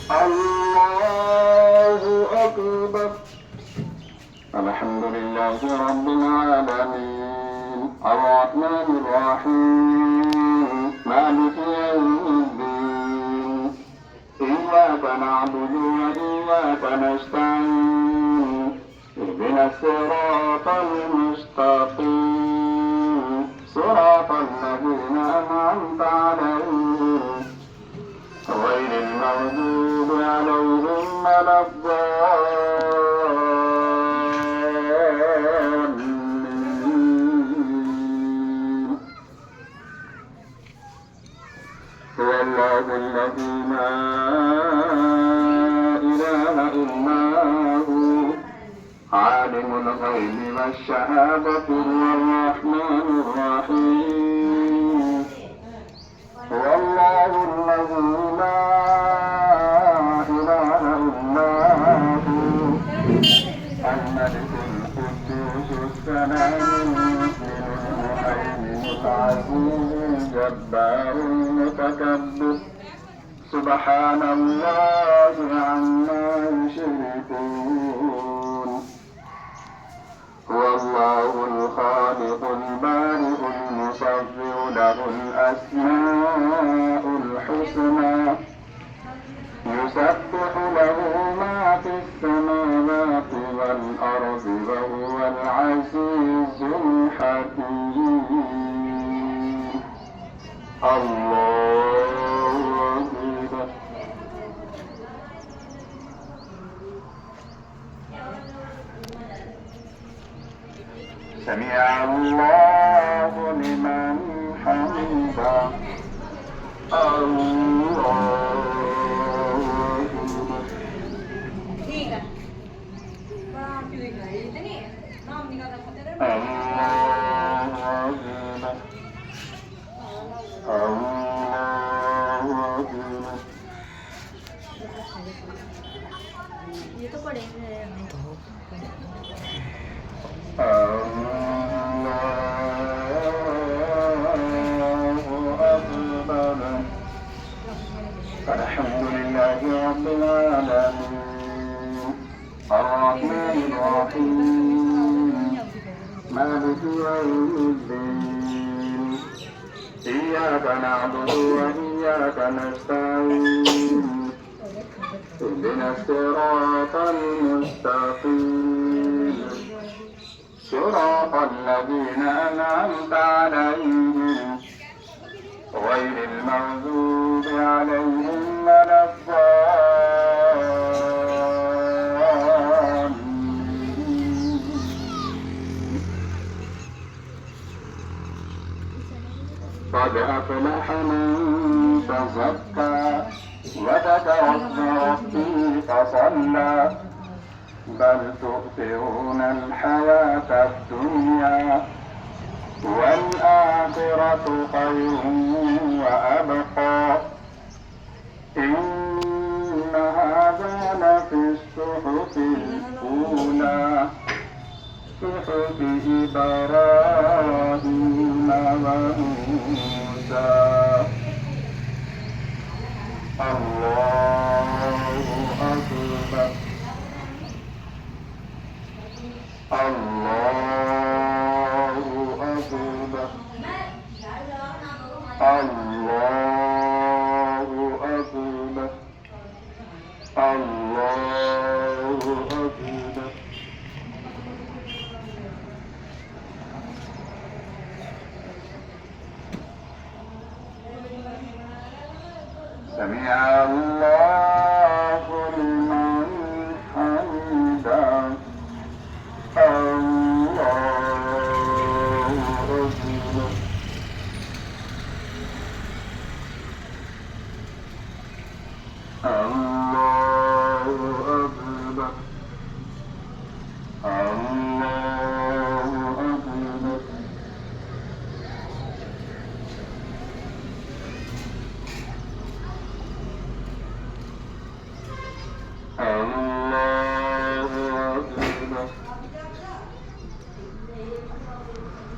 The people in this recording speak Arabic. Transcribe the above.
الله أكبر. الحمد لله رب العالمين الرحمن الرحيم مالك يوم الدين إياك نعبد وإياك نستعين اهدنا الصراط المستقيم صراط الذين أنعمت عليهم غير المغضوب عليهم ولا الضالين. هو الله الذي لا إله إلا هو عالم الغيب والشهادة هو الرحمن الرحيم. هو الله الذي لا إله إلا هو الملك القدوس السلام المؤمن المهيمن العزيز الجبار المتكبر سبحان الله عما يشركون. هو الله الخالق البارئ المصور له الأسماء الحسنى يسبح له ما في السماوات والأرض وهو العزيز الحكيم. الله أكبر. سمع الله لمن حمده. الله ठीक है नाम क्यों लिखा है ये नहीं नाम निकाला था तेरे ये तो पढ़े हैं الحمد لله رب العالمين الرحمن الرحيم مالك يوم الدين إياك نعبد وإياك نستعين اهدنا الصراط المستقيم صراط الذين أنعمت عليهم غير المغضوب عليهم ولا الضالين. قد أفلح من تزكى وذكر اسم ربه فصلى بل تؤثرون الحياة الدنيا والآخرة خير وأبقى إن هذا لفي الصحف الأولى صحف إبراهيم وموسى. الله أكبر. الله أكبر. الله أكبر. الله أكبر. سمع الله